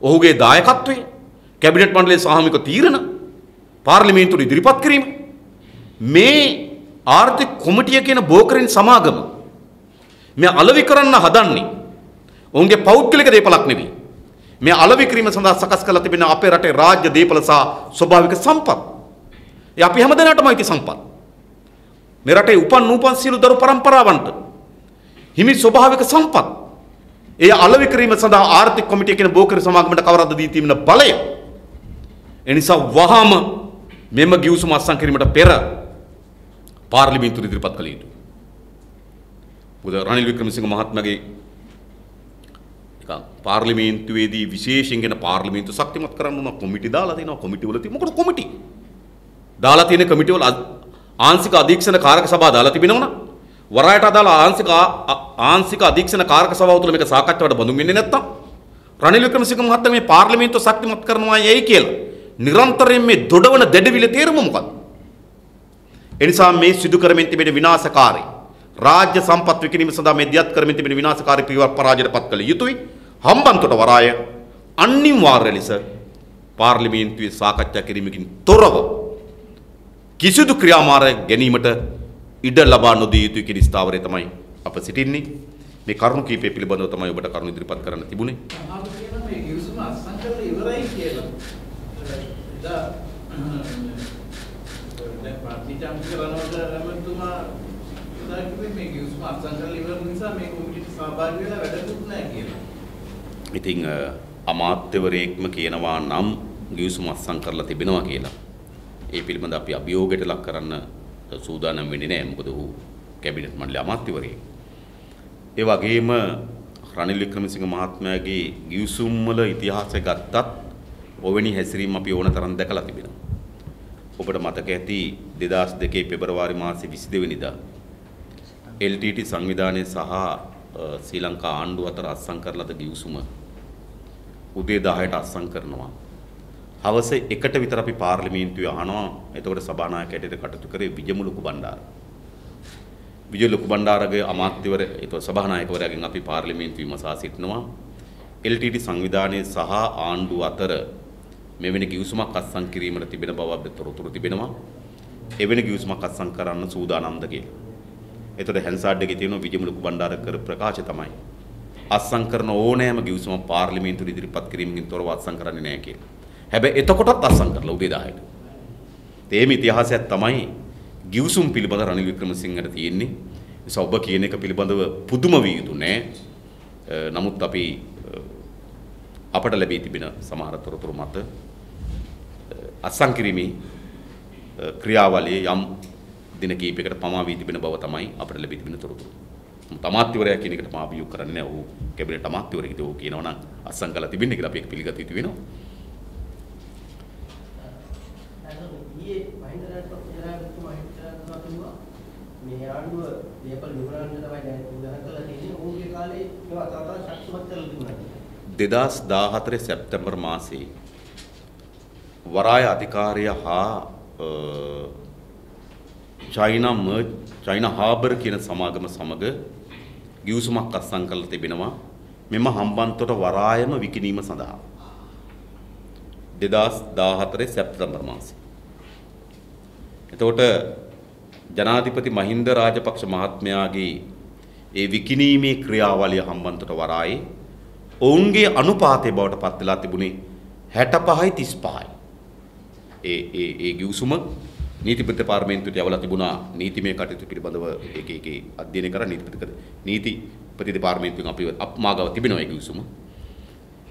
[SPEAKER 1] ඔහුගේ දායකත්වය, කැබිනට් මණ්ඩලයේ සාමූහික තීරණ, පාර්ලිමේන්තුවට ඉදිරිපත් කිරීම, මේ ආර්ථික කොමිටිය කියන බෝකරින් සමාගම මේ අලෙවි කරන්න හදන්නේ ඔවුන්ගේ පෞද්ගලික දේපලක් නෙවෙයි. මේ අලෙවි කිරීම සඳහා සකස් කරලා තිබෙන අපේ රටේ රාජ්‍ය දේපල සහ ස්වභාවික සම්පත්. ඒ අපි හැමදෙනාටම අයිති සම්පත්. මේ රටේ උපන් සියලු දරු පරම්පරාවන්ට හිමි ස්වභාවික සම්පත්. ඒ අලෙවි කිරීම සඳහා ආර්ථික කොමිටිය කියන බෝකරි සමාගමට කවරද්ද දී තිබෙන බලය. ඒ නිසා වහාම මෙම ගිවිසුම අත්සන් කිරීමට පෙර පාර්ලිමේන්තුවට ඉදිරිපත් කළ යුතුයි. මොකද රනිල් වික්‍රමසිංහ මහත්මයාගේ පාර්ලිමේන්තුවේදී විශේෂයෙන් කියන පාර්ලිමේන්තුව ශක්තිමත් කරන්න උන කොමිටි දාලා දෙනවා. කොමිටි වල තියෙන මොකද කොමිටි දාලා තියෙන කොමිටි වල ආංශික අධීක්ෂණ කාරක සභාව දාලා තිබෙනවා නම් වරායට අදාළ ආංශික අධීක්ෂණ කාරක සභාව තුළ මේක සාකච්ඡාවට බඳුන් වෙන්නේ නැත්තම් රනිල් වික්‍රමසිංහ මහත්මයා මේ පාර්ලිමේන්තුව ශක්තිමත් කරනවා යයි කියලා නිරන්තරයෙන් මේ දොඩවන දෙඩවිල තේරුම මොකක්ද? එනිසා මේ සිදු කරමින් තිබෙන විනාශකාරී රාජ්‍ය සම්පත් විකිණීම සඳහා මේ දියත් කරමින් තිබෙන විනාශකාරී ක්‍රියා පරාජයට පත් කළ යුතුයි. හම්බන්තොට වරාය අනිවාර්ය ලෙස පාර්ලිමේන්තුවේ සාකච්ඡා කිරීමකින් තොරව කිසිදු ක්‍රියාමාර්ගයක් ගැනීමට ඉඩ ලබා නොදිය යුතුයි කියන ස්ථාවරය තමයි අප සිටින්නේ. මේ කරුණු කීපය පිළිබඳව තමයි ඔබට කරුණු ඉදිරිපත් කරන්න තිබුණේ.
[SPEAKER 2] මේ කිවිසුම අත්සන් කරලා ඉවරයි කියලා. දැන් පාර්ලිමේන්තු කරනකොට රමතුමා ඉතින් මේ කිවිසුම අත්සන් කරලා ඉවර නිසා මේ කොමිටියට සහභාගී වෙලා වැඩකුත් නැහැ කියලා.
[SPEAKER 1] ඉතින් අමාත්‍යවරයෙක්ම කියනවා නම් කිවිසුම අත්සන් කරලා තිබෙනවා කියලා. ඒ පිළිබඳ අපි අභියෝගයට ලක් කරන්න සූදානම් වෙන්නේ නැහැ. මොකද ඌ කැබිනට් මණ්ඩලයේ අමාත්‍යවරයෙක්. ඒ වගේම රනිල් වික්‍රමසිංහ මහත්මයාගේ ගිවිසුම් වල ඉතිහාසය ගත්තත් ඔවැනි හැසිරීම අපි ඕන තරම් දැකලා තිබෙනවා. ඔබට මතක ඇති 2002 පෙබරවාරි මාසයේ 22 වෙනිදා LTT සංවිධානයේ සහ ශ්‍රී ලංකා ආණ්ඩුව අතර අත්සන් කරලද ගිවිසුම උදේ 10ට අත්සන් කරනවා. හවස 1ට විතර අපි පාර්ලිමේන්තුවේ අහනවා. එතකොට සභානායකයට කටයුතු කරේ විජය ලොකු බණ්ඩාර. විජය ලොකු බණ්ඩාරගේ අමාත්‍යවර එතකොට සභානායකවරයාගෙන් අපි පාර්ලිමේන්තුවේ විමසා සිටිනවා. LTT සංවිධානයේ සහ ආණ්ඩුව අතර මෙවැනි ගිවිසුමක් අත්සන් කිරීමට තිබෙන බව අපිට තොරතුරු තිබෙනවා. එවැනි ගිවිසුමක් අත්සන් කරන්න සූදානම්ද කියලා. එතකොට හැන්සාඩ් එකේ තියෙන විජය ලොකු බණ්ඩාර කර ප්‍රකාශය තමයි අත්සන් කරන ඕනෑම ගිවිසුමක් පාර්ලිමේන්තුවේ ඉදිරිපත් කිරීමකින් තොරව අත්සන් කරන්නේ නැහැ කියලා. හැබැයි එතකොටත් අත්සන් කරලා උදේ 10ට. තේම ඉතිහාසයක් තමයි ගිවිසුම් පිළිබඳ රනිල් වික්‍රමසිංහට තියෙන්නේ. නිසා ඔබ කියන එක පිළිබඳව පුදුම විය යුතු නෑ. නමුත් අපි අපට ලැබී තිබෙන සමහර තොරතුරු මත අත්සන් කිරීමේ ක්‍රියාවලිය යම් දින කිහිපයකට පමා වී තිබෙන බව තමයි අපට ලැබී තිබෙන තොරතුරු. අමාත්‍යවරයා කියන එකට මම අභියෝග කරන්නේ නැහැ. ඔහු කැබිනට් අමාත්‍යවරයෙක්ද ඔහු කියනවා නම් අත්සන් කළා තිබෙන්නේ කියලා අපි ඒක පිළිගත යුතු වෙනවා.
[SPEAKER 3] මේ ආණ්ඩුව දේපල විවරණ තමයි දැන් උදාහරණ කරලා තියෙන්නේ. ඕගේ කාලේ ඒවා තව ශක්තිමත් කරලා තිබුණා.
[SPEAKER 1] 2014 සැප්තැම්බර් මාසයේ වරාය අධිකාරිය හා චයිනා හාබර් කියන සමාගම සමග ගිවිසුමක් අත්සන් කරලා තිබෙනවා. මෙම හම්බන්තොට වරායම විකිණීම සඳහා 2014 සැප්තැම්බර් මාසයේ. එතකොට ජනාධිපති මහින්ද රාජපක්ෂ මහත්මයාගේ ඒ විකිණීමේ ක්‍රියාවලිය හම්බන්තොට වරායේ ඔවුන්ගේ අනුපාතය බවට පත් වෙලා තිබුණේ 65යි 35යි. ඒ ගිවිසුම නීති දෙපාර්තමේන්තුවට යවලා තිබුණා. නීතිමය කටයුතු පිළිබඳව ඒකේ අධ්‍යයනය කරලා නීති දෙපාර්තමේන්තුවෙන් අපි අපමාගව තිබෙනවා ඒ ගිවිසුම.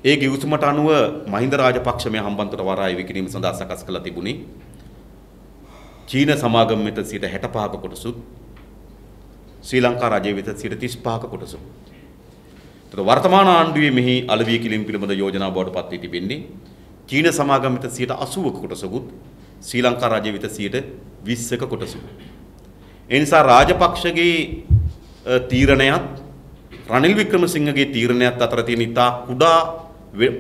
[SPEAKER 1] ඒ ගිවිසුමට අනුව මහින්ද රාජපක්ෂ මේ හම්බන්තොට වරායේ විකිණීම සඳහා සකස් කළා තිබුණේ චීන සමාගම වෙත 65ක කොටසුත් ශ්‍රී ලංකා රජය වෙත 35ක කොටසුත්. ඒතර වර්තමාන ආණ්ඩුවේ මෙහි අලෙවි කිලිම් පිළිබඳ යෝජනා බවට පත් වී තිබෙන්නේ චීන සමාගම වෙත 80ක කොටසකුත් ශ්‍රී ලංකා රජය වෙත 20ක කොටසකුත්. ඒ නිසා රාජපක්ෂගේ තීරණයත් රනිල් වික්‍රමසිංහගේ තීරණයත් අතර තියෙන ඉතා කුඩා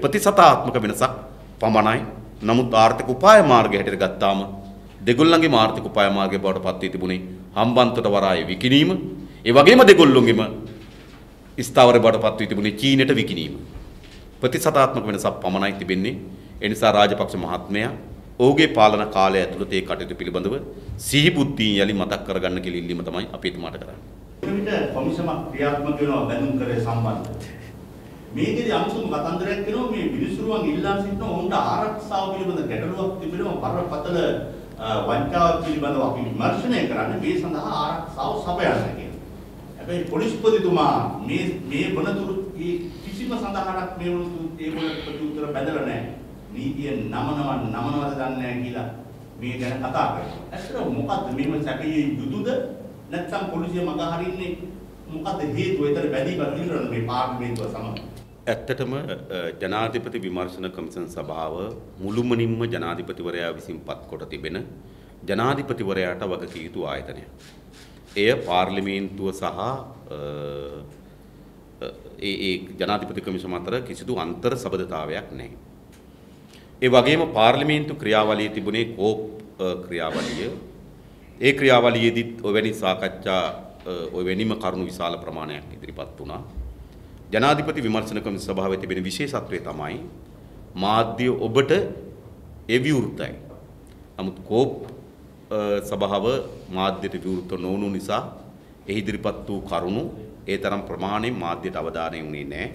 [SPEAKER 1] ප්‍රතිශතාත්මක වෙනසක් පමණයි. නමුත් ආර්ථික උපාය මාර්ගය හැටියට ගත්තාම දෙගොල්ලන්ගේ ආර්ථික උපාය මාර්ගය බවට පත් වී තිබුණේ හම්බන්තොට වරායේ විකිණීම. ඒ වගේම දෙගොල්ලොන්ගේම ස්ථාවර බවට පත් වී තිබුණේ චීනට විකිණීම. ප්‍රතිශතාත්මක වෙනසක් පමණයි තිබෙන්නේ. ඒ නිසා රාජපක්ෂ මහත්මයා ඔහුගේ පාලන කාලය ඇතුළත ඒ කටයුතු පිළිබඳව සිහි බුද්ධියෙන් යලි මතක් කරගන්න කියලා ඉල්ලීම තමයි අපි එතුමාට කරන්නේ.
[SPEAKER 4] මෙවිට කොමිසමක් ක්‍රියාත්මක වෙනවා බැඳුම් කරේ සම්බන්ධ. මේකේදී අමුතුම කතන්දරයක් වෙනවා මේ විනිසුරුවන් ඉල්ලා සිටින ඔවුන්ට ආරක්ෂාව පිළිබඳ ගැටලුවක් තිබෙනවා බරපතල වංචාව පිළිබඳව අපි විමර්ශනය කරන්නේ මේ සඳහා ආරක්ෂාව සපයන්න කියලා. හැබැයි පොලිස්පතිතුමා මේ වනතුරු කිසිම සඳහනක් මේ වනතුරු ඒගොල්ලෝ ප්‍රතිඋත්තර බැඳලා නැහැ. නීතිය නමනවද දන්නේ නැහැ කියලා මේ ගැන කතා කරනවා. ඇත්තටම මොකද්ද මේව සැපිය යුතුද නැත්නම් පොලිසිය මග හරින්නේ මොකද්ද හේතුව? ඒතර බැඳී බැඳිරන මේ පාර්ලිමේන්තුව සමග.
[SPEAKER 1] ඇත්තටම ජනාධිපති විමර්ශන කමිෂන් සභාව මුළුමනින්ම ජනාධිපතිවරයා විසින් පත් කොට තිබෙන ජනාධිපතිවරයාට වගකිය යුතු ආයතනය. එය පාර්ලිමේන්තුව සහ ඒ ජනාධිපති කොමිසම අතර කිසිදු අන්තර් සබඳතාවයක් නැහැ. ඒ වගේම පාර්ලිමේන්තු ක්‍රියාවලියේ තිබුණේ කෝප් ක්‍රියාවලිය. ඒ ක්‍රියාවලියේදීත් ඔවැනි සාකච්ඡා ඔවැනිම කරුණු විශාල ප්‍රමාණයක් ඉදිරිපත් වුණා. ජනාධිපති විමර්ශන කොමිසම සභාවේ තිබෙන විශේෂත්වය තමයි මාධ්‍ය ඔබට විවෘතයි. නමුත් කෝප් සභාව මාධ්‍යට විවෘත නොවුණු නිසා එහි ඉදිරිපත් වූ කරුණු ඒ තරම් ප්‍රමාණයෙන් මාධ්‍යට අවධානය වුණේ නැහැ.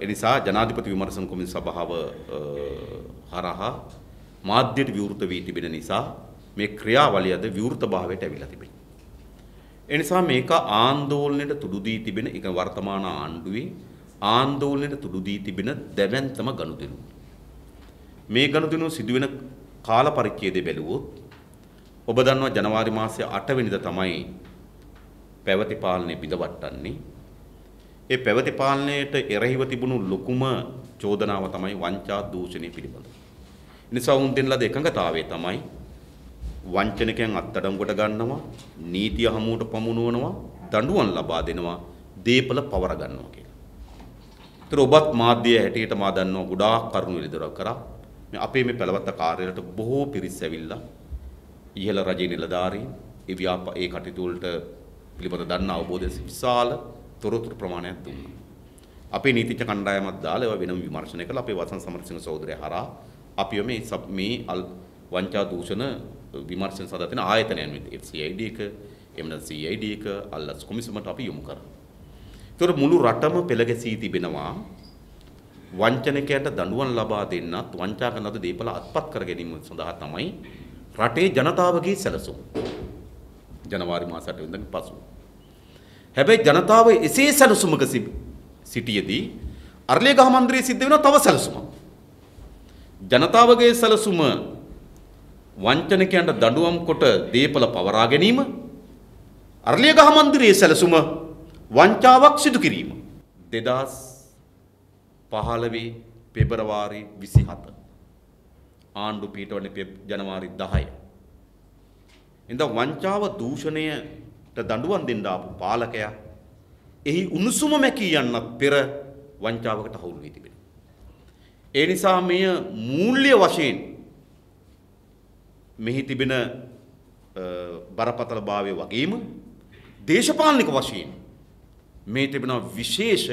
[SPEAKER 1] ඒ නිසා ජනාධිපති විමර්ශන කොමිසම සභාව හරහා මාධ්‍යට විවෘත වී තිබෙන නිසා මේ ක්‍රියාවලියද විවෘත භාවයට ඇවිල්ලා තිබෙනවා. ඒ නිසා මේක ආందోලනයට තුඩු දී තිබෙන එක වර්තමාන ආණ්ඩුවේ ආందోලනයට තුඩු දී තිබෙන දැවැන්තම ගනුදෙනු. මේ ගනුදෙනු සිදුවෙන කාල පරිච්ඡේදය බැලුවොත් ඔබ දන්නවා ජනවාරි මාසයේ 8 වෙනිදා තමයි පැවති පාලනය බිඳවට්ටන්නේ. ඒ පැවති පාලනයට එරෙහිව තිබුණු ලොකුම චෝදනාව තමයි වංචා දූෂණය පිළිබඳ. නිසා උන් දෙන ලද එකඟතාවය තමයි වංචනිකයන් අත්අඩංගුවට ගන්නවා, නීතිය හමුවට පමුණුවනවා, දඬුවම් ලබා දෙනවා, දීපල පවර ගන්නවා කියලා. ඒතර ඔබත් මාධ්‍ය හැටියට මා දන්නවා ගොඩාක් කරුණු ඉදිරියට කරා. මේ අපේ මේ පළවත්ත කාර්යාලයට බොහෝ පිරිස් ඇවිල්ලා ඉහළ රජයේ නිලධාරීන් ඒ කටයුතු වලට පිළිබඳ දන්න අවබෝධය විශාල තොරතුරු ප්‍රමාණයක් දුන්නා. අපේ නීතිඥ කණ්ඩායමක් දාලා ඒවා වෙනම විමර්ශනය කළා. අපේ වසන් සමරසිංහ සහෝදරයා හරහා අපිව මේ වංචා දූෂණ විමර්ශන සඳහා තියෙන ආයතනයන් විදිහට CID එක, එම්න CID එක, අල්ලස් කොමිසමට අපි යොමු කරා. ඒතර මුළු රටම පෙළගැසී තිබෙනවා වංචනිකයන්ට දඬුවම් ලබා දෙන්නත් වංචා කරන ලද දීපල අත්පත් කර ගැනීම සඳහා තමයි රටේ ජනතාවගේ සැලසුම්. ජනවාරි මාස 8 වෙනිදාන් පසු. හැබැයි ජනතාව එසේ සැලසුමක සිටියේදී අරලියගහ මන්දිරයේ සිද්ධ වෙන තව සැලසුමක්. ජනතාවගේ සැලසුම වංචනිකයන්ට දඬුවම් කොට දීපල පවරා ගැනීම, අරලියගහ මන්දිරයේ සැලසුම වංචාවක් සිදු කිරීම. 2015 පෙබරවාරි 27 ආණ්ඩු පිටවන්නේ ජනවාරි 10. ඉතින් වංචාව දූෂණයට දඬුවම් දෙන්න ආපු පාලකයා එහි උණුසුම මැකී යන්නත් පෙර වංචාවකට හවුල් වී තිබෙනවා. ඒ නිසා මෙය මූල්‍ය වශයෙන් මෙහි තිබෙන බරපතල භාවය වගේම දේශපාලනික වශයෙන් මේ තිබෙන විශේෂ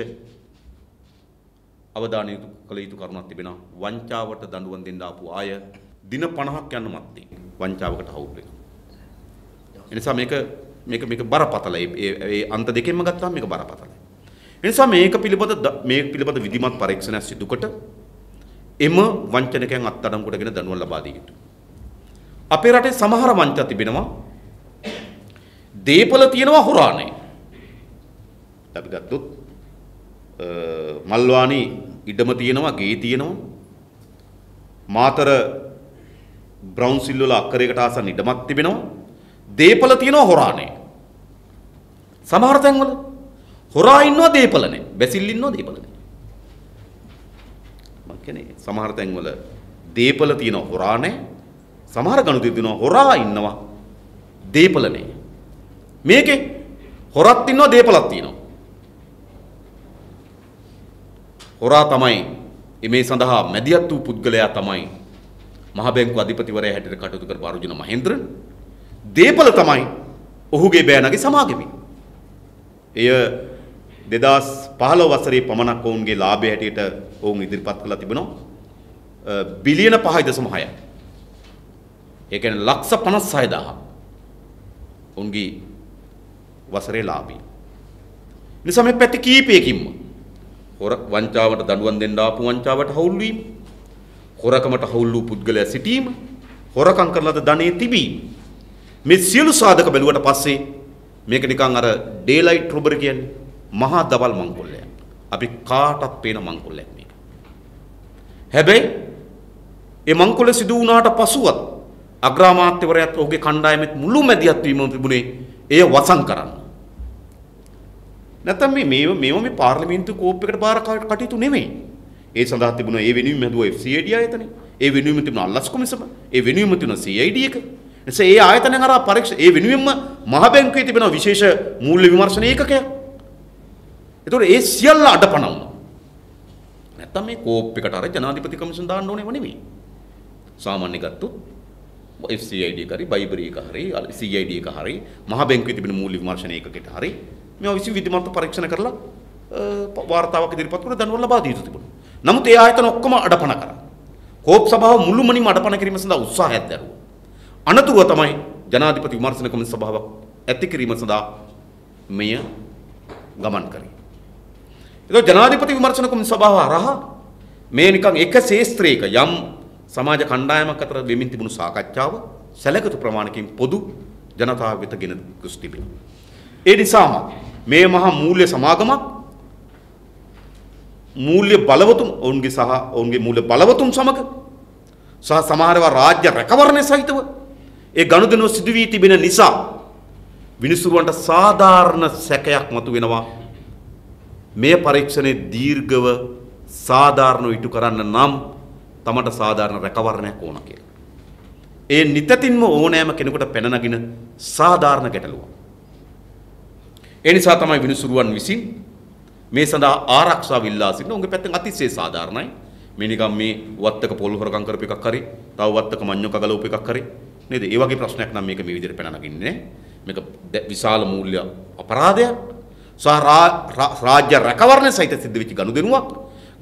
[SPEAKER 1] අවධානය කළ යුතු කරුණක් තිබෙනවා. වංචාවට දඬුවම් දෙන්න ආපු අය දින 50ක් යන මැත්තේ වංචාවකට හවුල් වෙනවා. ඒ නිසා මේක බරපතලයි. ඒ අන්ත දෙකෙන්ම ගත්තාම මේක බරපතලයි. ඒ නිසා මේක පිළිබඳ විධිමත් පරීක්ෂණයක් සිදු කොට එම වංචනිකයන් අත්අඩංගුවටගෙන දඬුවම් ලබා දිය යුතුයි. අපේ රටේ සමහර වංචා තිබෙනවා. දීපල තියෙනවා හොරානේ. අපි ගත්තොත් මල්වානි ඉඩම තියෙනවා, ගේ තියෙනවා. මාතර බ්‍රවුන් සිල් වල අක්කරයකට ආසන්න ඉඩමක් තිබෙනවා. දීපල තියෙනවා හොරානේ. සමහර තැන්වල හොරා ඉන්නවා දීපල නැහැ. බැසිල් ඉන්නවා දීපල නැහැ. මම කියන්නේ සමහර තැන්වල දීපල තියෙනවා හොරා නැහැ. සමහර ගණුදෙ දිනවා හොරා ඉන්නවා දීපල නැහැ. මේකේ හොරත් ඉන්නවා දීපලත් තියෙනවා. හොරා තමයි මේ සඳහා මැදිහත් වූ පුද්ගලයා තමයි මහ බැංකුව අධිපතිවරයා හැටියට කටයුතු කරපු අර්ජුන මහේන්ද්‍රන්. දීපල තමයි ඔහුගේ බෑනගේ සමාගමේ. එය 2015 වසරේ පමණක් ඔවුන්ගේ ලාභය හැටියට ඔවුන් ඉදිරිපත් කළා තිබෙනවා බිලියන 5.6. ඒ කියන්නේ ලක්ෂ 56000 ඔවුන්ගේ වසරේ ලාභය. නිසා මේ පැති කීපයකින්ම වංචාවට දඬුවම් දෙන්න ආපු වංචාවට හවුල් වීම, හොරකමට හවුල් වූ පුද්ගලයා සිටීම, හොරකම් කරලාද ධනෙ තිබීම, මේ සියලු සාධක බැලුවට පස්සේ මේක නිකන් අර ඩේලයිට් රොබරි කියන්නේ මහා දවල් මංකොල්ලයක්. අපි කාටත් පේන මංකොල්ලයක් මේක. හැබැයි ඒ මංකොල්ල සිදු වුණාට පසුවත් අග්‍රාමාත්‍යවරයාත් ඔහුගේ කණ්ඩායමෙත් මුළු මැදිහත් වීම තිබුණේ එය වසන් කරන්න. නැත්නම් මේ පාර්ලිමේන්තු කෝප් එකට බාර කටයුතු නෙමෙයි. ඒ සඳහා තිබුණා ඒ වෙනුවෙන් හැදුවා FCAD ආයතනය. ඒ වෙනුවෙන් තිබුණා අල්ලස් කොමිසම. ඒ වෙනුවෙන් තිබුණා CID එක. එසේ ඒ ආයතනයන් අරා පරීක්ෂා ඒ වෙනුවෙන්ම මහ බැංකුවේ තිබෙන විශේෂ මූල්‍ය විමර්ශන ඒකකයක්. ඒතකොට ඒ සියල්ල අඩපණ වුණා. නැත්තම් මේ කෝප් එකට අර ජනාධිපති කමිෂන් දාන්න ඕනේව නෙමෙයි. සාමාන්‍ය ගත්තොත් FCID එක හරි බයිබරි එක හරි CID එක හරි මහ බැංකුවේ තිබෙන මූල්‍ය විමර්ශන ඒකකයට හරි මේවා විසි විධිමත් පරීක්ෂණ කරලා වාර්තාවක් ඉදිරිපත් කර දඬුවම් ලබා දී යුතු තිබුණා. නමුත් ඒ ආයතන ඔක්කොම අඩපණ කරා. කෝප් සභාව මුළුමනින්ම අඩපණ කිරීම සඳහා උත්සාහයක් දැරුවා. අනතුරුව තමයි ජනාධිපති විමර්ශන කමිෂන් සභාවක් ඇති කිරීම සඳහා මෙය ගමන් කරේ. ඒක ජනාධිපති විමර්ශන කමිෂන් සභාව හරහා මේ නිකන් එක ශේස්ත්‍රයක යම් සමාජ කණ්ඩායමක් අතර වෙමින් තිබුණු සාකච්ඡාව සැලකතු ප්‍රමාණකින් පොදු ජනතාව වෙත ගෙන ගොස් තිබෙනවා. ඒ නිසාම මේ මහා මූල්‍ය සමාගමක් මූල්‍ය බලවතුන් ඔවුන්ගේ සහ ඔවුන්ගේ මූල්‍ය බලවතුන් සමග සහ සමහරව රාජ්‍ය රැකවරණය සහිතව ඒ ගනුදෙනුව සිදු වී තිබෙන නිසා විනිසුරුවන්ට සාධාරණ සැකයක් මතුවෙනවා. මේ පරීක්ෂණයේ දීර්ඝව සාධාරණව ඉටු කරන්න නම් තමට සාධාරණ රැකවරණයක් ඕන කියලා. ඒ නිතතින්ම ඕනෑම කෙනෙකුට පැන නගින සාධාරණ ගැටලුවක්. ඒ නිසා තමයි විනිසුරුවන් විසින් මේ සඳහා ආරක්ෂාව ඉල්ලා සිටින උන්ගේ පැත්තෙන් අතිශය සාධාරණයි. මේ නිකම් මේ වත්තක පොල් හොරකම් කරපු එකක් හරි, තව වත්තක මඤ්ඤො කගලවපු එකක් හරි නේද? ඒ වගේ ප්‍රශ්නයක් නම් මේක මේ විදිහට පැන නගින්නේ මේක විශාල මූල්‍ය අපරාධයක්. රාජ්‍ය රැකවරණ සහිත සිද්ධ වෙච්ච ගනුදෙනුවක්.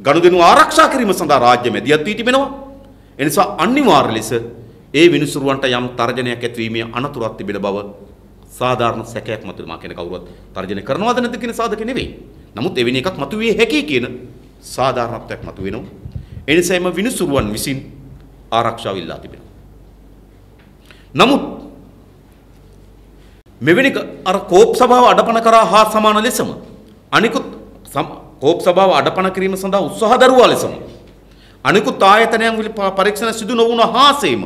[SPEAKER 1] ගනුදෙනුව ආරක්ෂා කිරීම සඳහා රාජ්‍ය මැදිහත් වී තිබෙනවා. ඒ නිසා අනිවාර්ය ලෙස ඒ විනිසුරුවන්ට යම් තර්ජනයක් ඇතිවීමේ අනතුරක් තිබෙන බව සාධාරණ සැකයක් මතුවෙනවා කියන කවුරුත් තර්ජනය කරනවද නැද්ද කියන සාධක නෙවෙයි. නමුත් එවැනි එකක් මතුවේ හැකි කියන සාධාරණත්වයක් මතුවෙනවා. ඒ නිසා එම විනිසුරුවන් විසින් ආරක්ෂාව ඉල්ලා තිබෙනවා. නමුත් මෙවැනි අර කෝප් සභාව අඩපණ කරා හා සමාන ලෙසම අනිකුත් කෝප් සභාව අඩපණ කිරීම සඳහා උත්සාහ දරුවා ලෙසම අනිකුත් ආයතනයන් පරීක්ෂණ සිදු නොවුන හාසෙම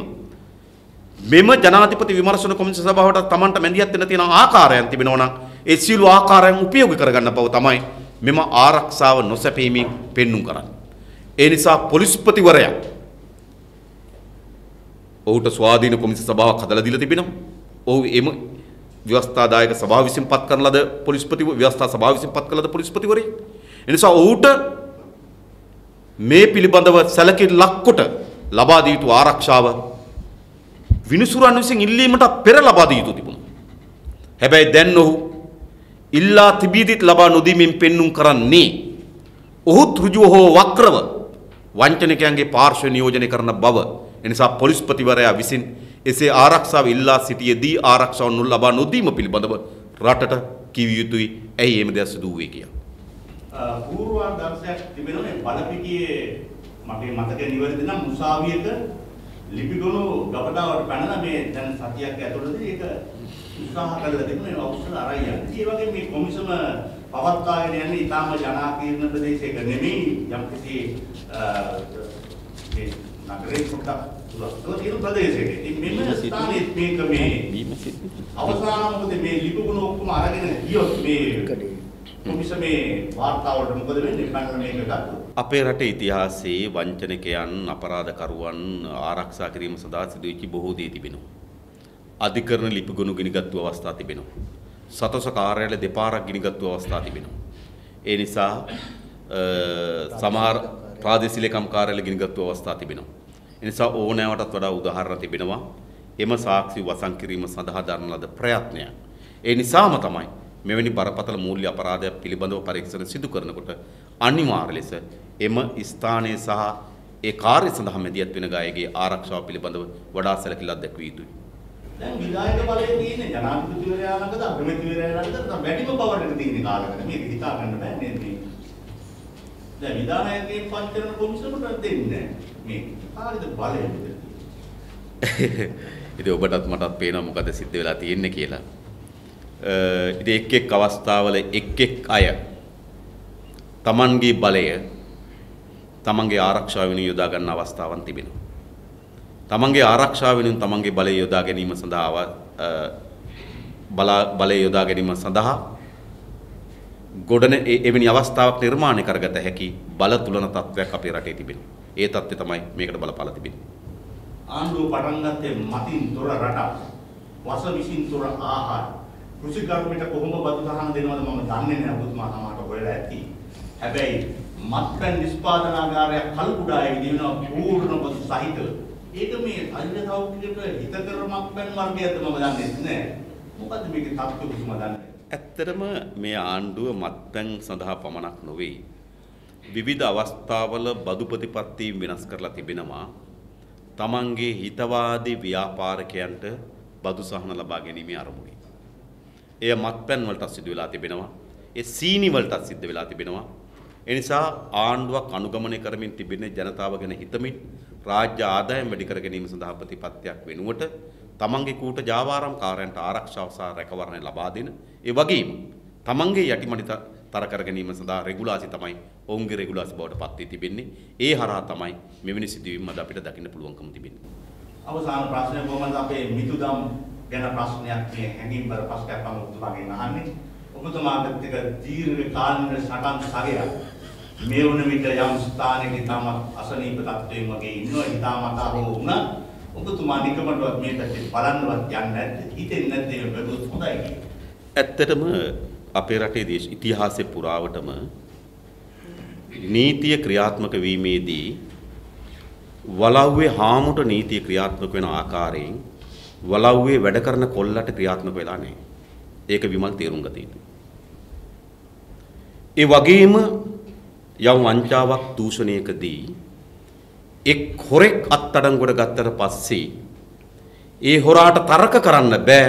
[SPEAKER 1] මෙම ජනාධිපති විමර්ශන කොමිෂන් සභාවට Tamanට මැදිහත් වෙන තියෙන ආකාරයන් තිබෙනවා නම් ඒ සියලු ආකාරයන් උපයෝගී කරගන්න බව තමයි මෙම ආරක්ෂාව නොසැපීමෙන් පෙන්눔 කරන්නේ. ඒ නිසා පොලිස්පතිවරයා ඔහුට ස්වාධීන කොමිෂන් සභාවක් හදලා දීලා තිබෙනවා. ඔහු එම ව්‍යවස්ථාදායක සභාව විසින් පත් කරන ලද පොලිස්පති ව්‍යවස්ථා සභාව විසින් පත් කළ ලද පොලිස්පතිවරයෙක්. ඒ නිසා ඔහුට මේ පිළිබඳව සැලකිලි කොට ලබා දී යුතු ආරක්ෂාව විනිසුරුවන් විසින් ඉල්ලීමට පෙර ලබා දී යුතු තිබුණා. හැබැයි දැන් ඔහු ඉල්ලා තිබීදිත් ලබා නොදීමෙන් පෙන්눔 කරන්නේ ඔහු ඍජුව හෝ වක්‍රව වංචනිකයන්ගේ පාර්ශ්ව නියෝජනය කරන බව. එනිසා පොලිස්පතිවරයා විසින් එසේ ආරක්ෂාව ඉල්ලා සිටියේදී ආරක්ෂාව නොලබා නොදීම පිළිබඳව රටට කිව යුතුයි. ඇයි එහෙම දෙයක් සිදු වුවේ කියලා.
[SPEAKER 4] පූර්වාදර්ශයක් තිබෙනවා මේ බලපිටියේ මගේ මතකයේ නිවැරදි නම් මුසාවියක ලිපිගොනු ගබඩාවට පැනලා මේ දැන් සතියක් ඇතුළතදී ඒක උත්සාහ කළා තිබුණේ අවශ්‍ය අරයි යන්නේ. ඒ වගේ මේ කොමිසම පවත්වාගෙන යන්නේ ඊටාම ජනාකීර්ණ ප්‍රදේශයක නෙමෙයි යම්කිසි ඒ නගරේ කොටක් තුල තියෙන ප්‍රදේශයක. ඉතින් මෙන්න ස්ථානයේ මේක මේ අවසාන මොකද මේ ලිපිගොනු ඔක්කොම අරගෙන ගියොත් මේ කොමිසමේ වාර්තාවලට මොකද වෙන්නේ? පැනලා මේක ගත්තොත්
[SPEAKER 1] අපේ රටේ ඉතිහාසයේ වංචනිකයන් අපරාධකරුවන් ආරක්ෂා කිරීම සඳහා සිදුවෙච්ච බොහෝ දේ තිබෙනවා. අධිකරණ ලිපිගොනු ගිනිගත්තු අවස්ථා තිබෙනවා. සතොස කාර්යාලය දෙපාරක් ගිනිගත්තු අවස්ථා තිබෙනවා. ඒ නිසා සමහර ප්‍රාදේශීය ලේකම් කාර්යාලය ගිනිගත්තු අවස්ථා තිබෙනවා. ඒ නිසා ඕනෑමටත් වඩා උදාහරණ තිබෙනවා. එම සාක්ෂි වසන් කිරීම සඳහා දරන ලද ප්‍රයත්නය. ඒ නිසාම තමයි මෙවැනි බරපතල මූල්‍ය අපරාධයක් පිළිබඳව පරීක්ෂණ සිදු කරනකොට අනිවාර්ය ලෙස එම ස්ථානයේ සහ ඒ කාර්ය සඳහා මැදිහත් වෙන ගායකගේ ආරක්ෂාව පිළිබඳව වඩා සැලකිලිමත් දැක්විය යුතුයි.
[SPEAKER 4] දැන් විධායක බලයේ තියෙන ජනාධිපතිවරයා ළඟද අගමැතිවරයා ළඟද වැඩිම පවර් එක තියෙන කාලයකට මේක හිතා ගන්න බෑ නේද මේ. දැන් විධායකයන් පංචරණ කොමිසමට දෙන්නේ මේ කාලෙද බලය මෙතන.
[SPEAKER 1] ඉතින් ඔබටත් මටත් පේනවා මොකද සිද්ධ වෙලා තියෙන්නේ කියලා. ඉතින් එක් අවස්ථාවල එක් අය තමන්ගේ බලය තමන්ගේ ආරක්ෂාව වෙනුවෙන් යොදා ගන්න අවස්ථාවන් තිබෙනවා. තමන්ගේ ආරක්ෂාව වෙනුවෙන් තමන්ගේ බලය යොදා ගැනීම සඳහා බලය යොදා ගැනීම සඳහා ගොඩන එවැනි අවස්ථාවක් නිර්මාණය කරගත හැකි බල තුලන තත්ත්වයක් අපේ රටේ තිබෙනවා. ඒ තත්ත්වය තමයි මේකට බලපාලා තිබෙන්නේ.
[SPEAKER 4] ආණ්ඩුව පටන් ගත්තේ මතින් තොර රටක්, වස විසින් තොර ආහාර. කෘෂිකර්මයට කොහොම බදු සහන දෙනවද මම දන්නේ නැහැ. ඔබතුමා සමහරට හොයලා ඇති. හැබැයි මත්පැන් නිෂ්පාදනාගාරයක් කල්කුඩායේ දිනන පූර්ණ බදු සහිතව. ඒක මේ අන්න සෞඛ්‍යයට හිතකර මත්පැන් වර්ගයක්ද මම දන්නේ නැහැ. මොකද්ද මේකේ තත්ත්වය ඔබතුමා දන්නේ?
[SPEAKER 1] ඇත්තටම මේ ආණ්ඩුව මත්පැන් සඳහා පමණක් නොවේ. විවිධ අවස්ථාවල බදු ප්‍රතිපත්ති වෙනස් කරලා තිබෙනවා. තමන්ගේ හිතවාදී ව්‍යාපාරිකයන්ට බදු සහන ලබා ගැනීමේ අරමුණින්. එය මත්පැන් වලට සිදු වෙලා තිබෙනවා. ඒ සීනි වලට සිද්ධ වෙලා තිබෙනවා. ඒ නිසා ආණ්ඩුවක් අනුගමනය කරමින් තිබෙන ජනතාව ගැන හිතමින් රාජ්‍ය ආදායම් වැඩි කර ගැනීම සඳහා ප්‍රතිපත්තියක් වෙනුවට තමන්ගේ කූට ජාවාරම්කාරයන්ට ආරක්ෂාව සහ රැකවරණය ලබා දෙන ඒ වගේම තමන්ගේ යටිමඩි තර කර ගැනීම සඳහා රෙගුලාසි තමයි ඔවුන්ගේ රෙගුලාසි බවට පත් වී තිබෙන්නේ. ඒ හරහා තමයි මෙවැනි සිදුවීම් අද අපිට දකින්න පුළුවන්කම තිබෙන්නේ.
[SPEAKER 4] අවසාන ප්‍රශ්නය කොහොමද අපේ මිතුදම් ගැන ප්‍රශ්නයක් මේ හැඟීම්බර ප්‍රශ්නයක් මම ඔබතුමාගෙන් අහන්නේ. ඔබතුමාට එක දීර්ඝ කාලින සටන් සගයක් මේ වුණ විට යම් ස්ථානයක තම අසනීප තත්ත්වයෙන් වගේ ඉන්නවා හිතාමතා හෝ වුණා. ඔබතුමා නිකමටවත් මේ පැත්තේ බලන්නවත් යන්නේ නැද්ද? හිතෙන්නේ නැද්ද ඒක බැලුවොත් හොඳයි කියලා?
[SPEAKER 1] ඇත්තටම අපේ රටේ ඉතිහාසයේ පුරාවටම නීතිය ක්‍රියාත්මක වීමේදී වලව්වේ හාමුට නීතිය ක්‍රියාත්මක වෙන ආකාරයෙන් වලව්වේ වැඩ කරන කොල්ලට ක්‍රියාත්මක වෙලා නැහැ. ඒක විමල් තේරුම් ගත යුතුයි. ඒ වගේම යම් වංචාවක් දූෂණයකදී එක් හොරෙක් අත්අඩංගුවට ගත්තට පස්සේ ඒ හොරාට තර්ක කරන්න බෑ.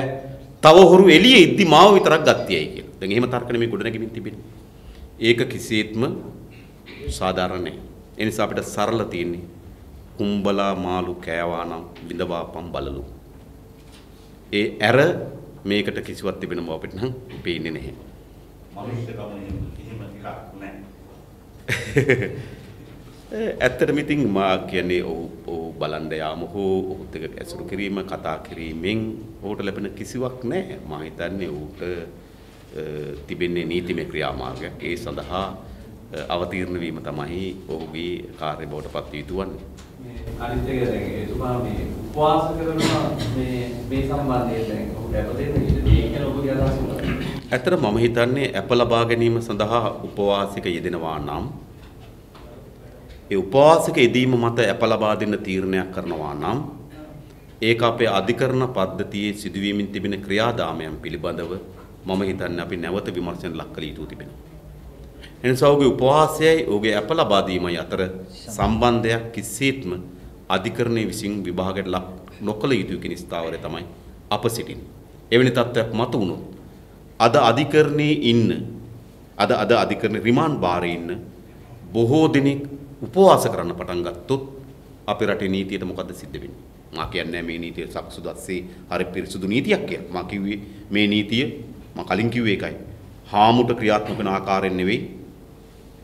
[SPEAKER 1] තව හොරු එළියේ ඉද්දි මාව විතරක් ගත්තේයි කියලා. දැන් එහෙම තර්කනේ මේ ගොඩනැගෙමින් තිබෙන්නේ. ඒක කිසිසේත්ම සාධාරණ නැහැ. ඒ නිසා අපිට සරල තියෙන්නේ කුඹලා මාළු කෑවා නම් විඳවාපම් බලලු. ඒ ඇර මේකට කිසිවක් තිබෙන බව අපිට නම් පේන්නේ නැහැ.
[SPEAKER 4] මනුෂ්‍යකම එහෙම ටිකක් නැහැ.
[SPEAKER 1] ඇත්තටම ඉතින් මා කියන්නේ ඔව් බලන්න යාම හෝ ඔහුත් එක්ක ඇසුරු කිරීම කතා කිරීමෙන් ඔහුට ලැබෙන කිසිවක් නැහැ. මා හිතන්නේ ඔහුට තිබෙන්නේ නීතිමය ක්‍රියාමාර්ගයක්. ඒ සඳහා අවතීර්ණ වීම තමයි ඔහුගේ කාර්ය බවට පත් වී යුතුවන්නේ.
[SPEAKER 5] අනිත් එක දැන් එතුමා මේ උපවාස කරනවා මේ සම්බන්ධයෙන් දැන් ඔහුට අපදෙන්න ඒක ඔබගේ අදහස මොකක්ද?
[SPEAKER 1] ඇත්තට මම හිතන්නේ අප ලබා ගැනීම සඳහා උපවාසික යෙදෙනවා නම් ඒ උපවාසික යෙදීම මත අප ලබා දෙන්න තීරණයක් කරනවා නම් ඒක අපේ අධිකරණ පද්ධතියේ සිදුවීමින් තිබෙන ක්‍රියාදාමයන් පිළිබඳව මම හිතන්නේ අපි නැවත විමර්ශන ලක් කළ යුතු තිබෙනවා. එනිසා ඔහුගේ උපවාසයයි ඔහුගේ අප ලබා දීමයි අතර සම්බන්ධයක් කිසිසේත්ම අධිකරණයේ විසින් විභාගයට ලක් නොකළ යුතු කියන ස්ථාවරය තමයි අප සිටින්නේ. එවැනි තත්ත්වයක් මත වුණොත් අද අධිකරණයේ ඉන්න අද අධිකරණ රිමාන්ඩ් බාරේ ඉන්න බොහෝ දෙනෙක් උපවාස කරන්න පටන් ගත්තොත් අපේ රටේ නීතියට මොකද්ද සිද්ධ වෙන්නේ? මා කියන්නේ මේ නීතිය සක්සුදස්සේ හරි පිරිසුදු නීතියක් කියලා. මා කිව්වේ මේ නීතිය මා කලින් කිව්වේ ඒකයි. හාමුට ක්‍රියාත්මක වෙන ආකාරයෙන් නෙවෙයි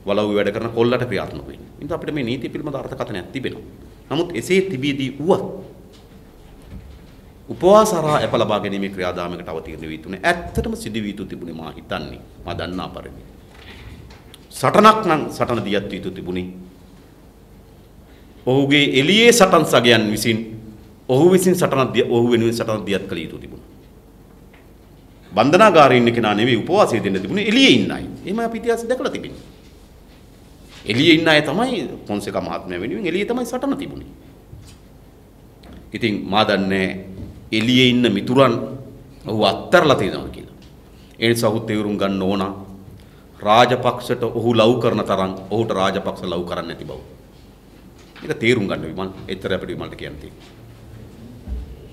[SPEAKER 1] වලව්වේ වැඩ කරන කොල්ලට ක්‍රියාත්මක වෙන්නේ. ඉතින් අපිට මේ නීතිය පිළිබඳ අර්ථකථනයක් තිබෙනවා. නමුත් එසේ තිබීදී වුවත් උපවාස හරහා අප ලබා ගැනීමේ ක්‍රියාදාමයකට අවතීර්ණ වී තුනේ ඇත්තටම සිදු වී තිබුණේ මා හිතන්නේ මා දන්නා පරිදි. සටනක් නම් සටන දියත් වී තිබුණේ ඔහුගේ එළියේ සටන් සගයන් විසින් ඔහු විසින් ඔහු වෙනුවෙන් සටන දියත් කළ යුතු තිබුණා. බන්ධනාගාරයේ ඉන්න කෙනා නෙවෙයි උපවාසය දෙන්න තිබුණේ එළියේ ඉන්න අය. එහෙම අපි ඉතිහාසය දැකලා තිබෙනවා. එළියේ ඉන්න අය තමයි පොන්සේකා මහත්මයා වෙනුවෙන් එළියේ තමයි සටන තිබුණේ. ඉතින් මා දන්නේ එළියේ ඉන්න මිතුරන් ඔහු අත්තරලා තියෙනවා කියලා. ඒ නිසා ඔහු තේරුම් ගන්න ඕන රාජපක්ෂට ඔහු ලව් කරන තරම් ඔහුට රාජපක්ෂ ලව් කරන්නේ නැති බව. ඒක තේරුම් ගන්න විමල්. ඒතර අපිට විමල්ට කියන්න තියෙනවා.